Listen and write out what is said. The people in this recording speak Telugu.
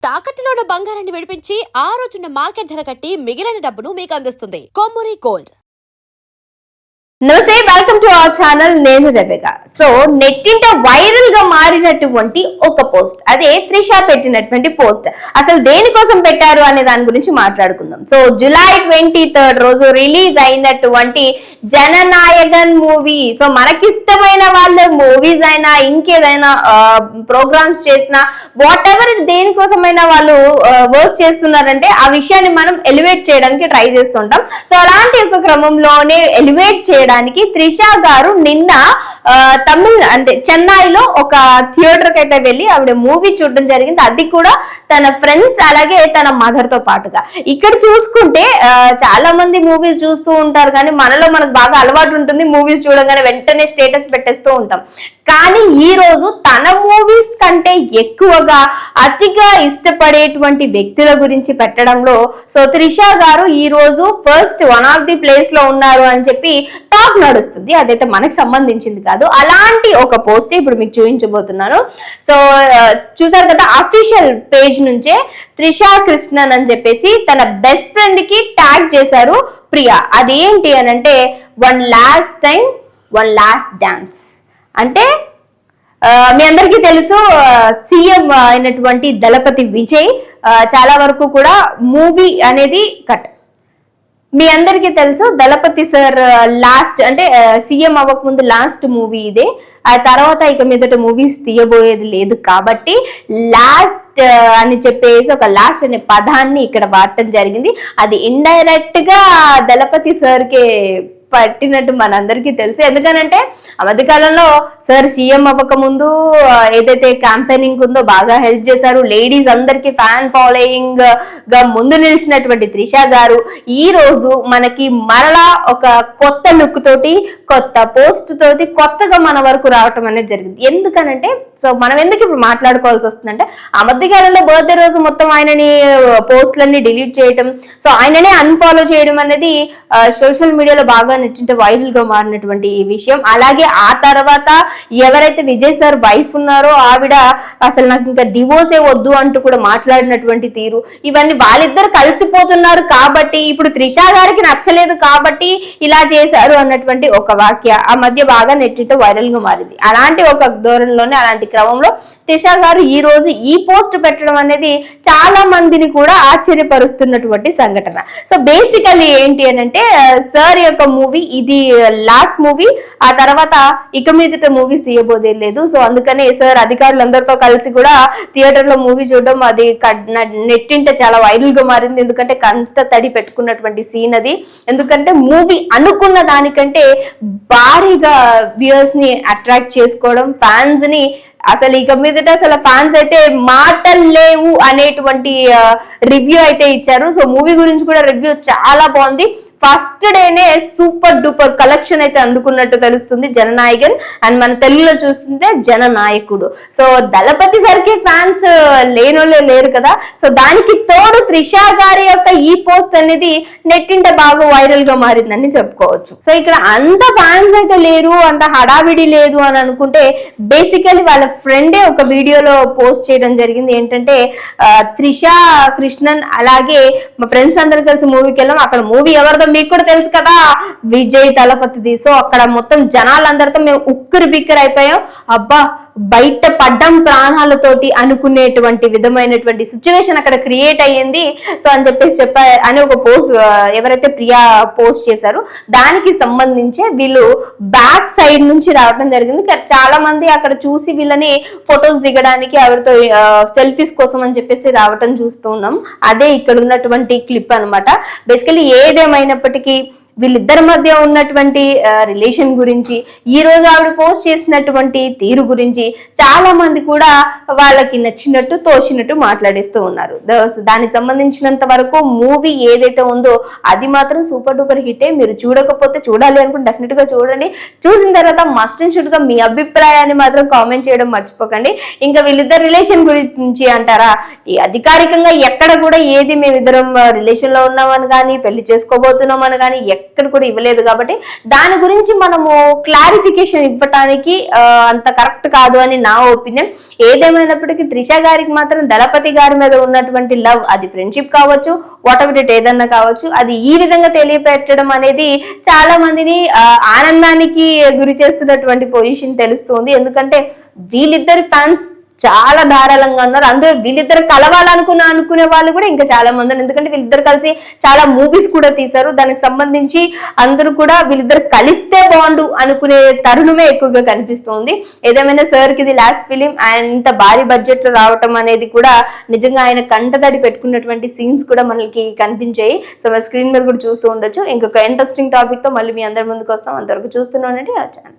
తాకట్టులో ఉన్న బంగారాన్ని విడిపించి ఆ రోజున్న మార్కెట్ ధర కట్టి మిగిలిన డబ్బును మీకు అందిస్తుంది కొమ్మూరి గోల్డ్. నమస్తే, వెల్కమ్ టు అవర్ ఛానల్. నేను రెబెకా. సో నెట్టింట వైరల్ గా మారినటువంటి ఒక పోస్ట్, అదే త్రిష పెట్టినటువంటి పోస్ట్. అసలు దేనికోసం పెట్టారు అనే దాని గురించి మాట్లాడుకుందాం. సో జూలై 23 రోజు రిలీజ్ అయినటువంటి జననాయకన్ మూవీ. సో మనకిష్టమైన వాళ్ళ మూవీస్ అయినా ఇంకేదైనా ప్రోగ్రామ్స్ చేసినా వాట్ ఎవర్ దేనికోసమైనా వాళ్ళు వర్క్ చేస్తున్నారంటే ఆ విషయాన్ని మనం ఎలివేట్ చేయడానికి ట్రై చేస్తుంటాం. సో అలాంటి ఒక క్రమంలోనే ఎలివేట్ చేయడానికి త్రిష గారు నిన్న అంటే చెన్నైలో ఒక థియేటర్ కి అయితే వెళ్ళి ఆవిడ మూవీ చూడడం జరిగింది. అది కూడా తన ఫ్రెండ్స్ అలాగే తన మదర్ తో పాటుగా. ఇక్కడ చూసుకుంటే చాలా మంది మూవీస్ చూస్తూ ఉంటారు, కానీ మనలో మనకు బాగా అలవాటు ఉంటుంది మూవీస్ చూడగానే వెంటనే స్టేటస్ పెట్టేస్తూ ఉంటాం. కానీ ఈ రోజు తన మూవీస్ కంటే ఎక్కువగా అతిగా ఇష్టపడేటువంటి వ్యక్తుల గురించి పెట్టడంలో సో త్రిష గారు ఈ రోజు first one of the place లో ఉన్నారు అని చెప్పి టాక్ నడుస్తుంది. అదైతే మనకు సంబంధించింది కాదు. అలాంటి ఒక పోస్ట్ ఇప్పుడు మీకు చూపించబోతున్నాను. సో చూసారు కదా, అఫీషియల్ పేజ్ నుంచే త్రిషా కృష్ణన్ అని చెప్పేసి తన బెస్ట్ ఫ్రెండ్ కి ట్యాగ్ చేశారు ప్రియా. అదేంటి అని అంటే one last time one last dance. అంటే మీ అందరికీ తెలుసు సీఎం అయినటువంటి దళపతి విజయ్ చాలా వరకు కూడా మూవీ అనేది కట్. మీ అందరికీ తెలుసు దళపతి సార్ లాస్ట్ అంటే సీఎం అవ్వకముందు లాస్ట్ మూవీ ఇదే. ఆ తర్వాత ఇక మీదట మూవీస్ తీయబోయేది లేదు కాబట్టి లాస్ట్ అని చెప్పేసి ఒక లాస్ట్ అనే పదాన్ని ఇక్కడ వాడటం జరిగింది. అది ఇండైరెక్ట్ గా దళపతి సార్కే పట్టినట్టు మనందరికీ తెలుసు. ఎందుకనంటే ఆ మధ్యకాలంలో సార్ సీఎం అవ్వక ముందు ఏదైతే క్యాంపెయినింగ్ ఉందో బాగా హెల్ప్ చేశారు. లేడీస్ అందరికి ఫ్యాన్ ఫాలోయింగ్ గా ముందు నిలిచినటువంటి త్రిష గారు ఈ రోజు మనకి మరలా ఒక కొత్త లుక్ తోటి కొత్త పోస్ట్ తోటి కొత్తగా మన వరకు రావటం అనేది జరిగింది. ఎందుకనంటే సో మనం ఎందుకు ఇప్పుడు మాట్లాడుకోవాల్సి వస్తుందంటే ఆ మధ్యకాలంలో బర్త్డే రోజు మొత్తం ఆయనని పోస్ట్లన్నీ డిలీట్ చేయటం, సో ఆయననే అన్ఫాలో చేయడం అనేది సోషల్ మీడియాలో బాగా నెట్టింటే వైరల్ గా మారినటువంటి ఈ విషయం. అలాగే ఆ తర్వాత ఎవరైతే విజయ్ సార్ వైఫ్ ఉన్నారో ఆవిడ అసలు నాకు ఇంకా డివోర్సే వద్దు అంటూ కూడా మాట్లాడినటువంటి తీరు, ఇవన్నీ వాళ్ళిద్దరు కలిసిపోతున్నారు కాబట్టి ఇప్పుడు త్రిష గారికి నచ్చలేదు కాబట్టి ఇలా చేశారు అన్నటువంటి ఒక వాక్య ఆ మధ్య బాగా నెట్టింటే వైరల్ గా మారింది. అలాంటి ఒక ధోరణిలోనే అలాంటి క్రమంలో త్రిష గారు ఈ రోజు ఈ పోస్ట్ పెట్టడం అనేది చాలా మందిని కూడా ఆశ్చర్యపరుస్తున్నటువంటి సంఘటన. సో బేసికల్లీ ఏంటి అని అంటే సార్ యొక్క మూవీ ఇది లాస్ట్ మూవీ, ఆ తర్వాత ఇక మీదట మూవీస్ తీయబోదే లేదు. సో అందుకనే సార్ అధికారులందరితో కలిసి కూడా థియేటర్ లో మూవీ చూడడం అది నెట్టింటే చాలా వైరల్ గా మారింది. ఎందుకంటే కంత తడి పెట్టుకున్నటువంటి సీన్ అది. ఎందుకంటే మూవీ అనుకున్న దానికంటే భారీగా వ్యూయర్స్ ని అట్రాక్ట్ చేసుకోవడం, ఫ్యాన్స్ ని అసలు ఇక మీదట అసలు ఫ్యాన్స్ అయితే మాటలు లేవు అనేటువంటి రివ్యూ అయితే ఇచ్చారు. సో మూవీ గురించి కూడా రివ్యూ చాలా బాగుంది. ఫస్ట్ డేనే సూపర్ డూపర్ కలెక్షన్ అయితే అందుకున్నట్టు తెలుస్తుంది జననాయకన్. అండ్ మన తెలుగులో చూస్తుంటే జననాయకుడు. సో దళపతి సార్కి ఫ్యాన్స్ లేనోళ్ళే లేరు కదా. సో దానికి తోడు త్రిష గారి యొక్క ఈ పోస్ట్ అనేది నెట్టింట బాగా వైరల్ గా మారిందని చెప్పుకోవచ్చు. సో ఇక్కడ అంత ఫ్యాన్స్ అయితే లేరు, అంత హడావిడి లేదు అని అనుకుంటే బేసికలీ వాళ్ళ ఫ్రెండే ఒక వీడియోలో పోస్ట్ చేయడం జరిగింది. ఏంటంటే త్రిష కృష్ణన్ అలాగే మా ఫ్రెండ్స్ అందరు కలిసి మూవీకి వెళ్ళాం. అక్కడ మూవీ ఎవరిదో మీకు కూడా తెలుసు కదా, విజయ్ దళపతిది. సో అక్కడ మొత్తం జనాలందరితో మేము ఉక్కిరి బిక్కిరి అయిపోయాం. అబ్బా బయట పడ్డం ప్రాణాలతోటి అనుకునేటువంటి విధమైనటువంటి సిచ్యువేషన్ అక్కడ క్రియేట్ అయ్యింది. సో అని చెప్పేసి అని ఒక పోస్ట్ ఎవరైతే ప్రియా పోస్ట్ చేశారో దానికి సంబంధించి వీళ్ళు బ్యాక్ సైడ్ నుంచి రావడం జరిగింది. చాలా మంది అక్కడ చూసి వీళ్ళని ఫొటోస్ దిగడానికి ఆవిడతో సెల్ఫీస్ కోసం అని చెప్పేసి రావటం చూస్తూ ఉన్నాం. అదే ఇక్కడ ఉన్నటువంటి క్లిప్ అనమాట. బేసికలీ ఏదేమైనప్పటికీ వీళ్ళిద్దరి మధ్య ఉన్నటువంటి రిలేషన్ గురించి ఈ రోజు ఆవిడ పోస్ట్ చేసినటువంటి తీరు గురించి చాలా మంది కూడా వాళ్ళకి నచ్చినట్టు తోచినట్టు మాట్లాడిస్తూ ఉన్నారు. దానికి సంబంధించినంత వరకు మూవీ ఏదైతే ఉందో అది మాత్రం సూపర్ డూపర్ హిటే. మీరు చూడకపోతే చూడాలి అనుకుంటే డెఫినెట్ గా చూడండి. చూసిన తర్వాత మస్ట్ అండ్ షుడ్ గా మీ అభిప్రాయాన్ని మాత్రం కామెంట్ చేయడం మర్చిపోకండి. ఇంకా వీళ్ళిద్దరు రిలేషన్ గురించి అంటారా, ఈ అధికారికంగా ఎక్కడ కూడా ఏది మేమిద్దరం రిలేషన్ లో ఉన్నామని కానీ పెళ్లి చేసుకోబోతున్నామని కానీ ఎక్కడ కూడా ఇవ్వలేదు కాబట్టి దాని గురించి మనము క్లారిఫికేషన్ ఇవ్వటానికి అంత కరెక్ట్ కాదు అని నా ఒపీనియన్. ఏదేమైనప్పటికీ త్రిష గారికి మాత్రం దళపతి గారి మీద ఉన్నటువంటి లవ్, అది ఫ్రెండ్షిప్ కావచ్చు, వాట్ ఎవర్ ఇట్ ఏదన్నా కావచ్చు, అది ఈ విధంగా తెలియపెట్టడం అనేది చాలా మందిని ఆనందానికి గురి చేస్తున్నటువంటి పొజిషన్ తెలుస్తుంది. ఎందుకంటే వీళ్ళిద్దరి ఫ్యాన్స్ చాలా ధారాళంగా ఉన్నారు. అందరూ వీళ్ళిద్దరు కలవాలనుకునే వాళ్ళు కూడా ఇంకా చాలా మంది ఉన్నారు. ఎందుకంటే వీళ్ళిద్దరు కలిసి చాలా మూవీస్ కూడా తీశారు. దానికి సంబంధించి అందరూ కూడా వీళ్ళిద్దరు కలిస్తే బాగుండు అనుకునే తరుణమే ఎక్కువగా కనిపిస్తుంది. ఏదేమైనా సార్ కి ఇది లాస్ట్ ఫిలిం అండ్ ఇంత భారీ బడ్జెట్ లో రావటం అనేది కూడా నిజంగా ఆయన కంటతడి పెట్టుకున్నటువంటి సీన్స్ కూడా మనకి కనిపించాయి. సో మన స్క్రీన్ మీద కూడా చూస్తూ ఉండొచ్చు. ఇంకొక ఇంట్రెస్టింగ్ టాపిక్ తో మళ్ళీ మీ అందరి ముందుకు వస్తాం. అంతవరకు చూస్తూనే ఉండండి ఆ ఛానల్.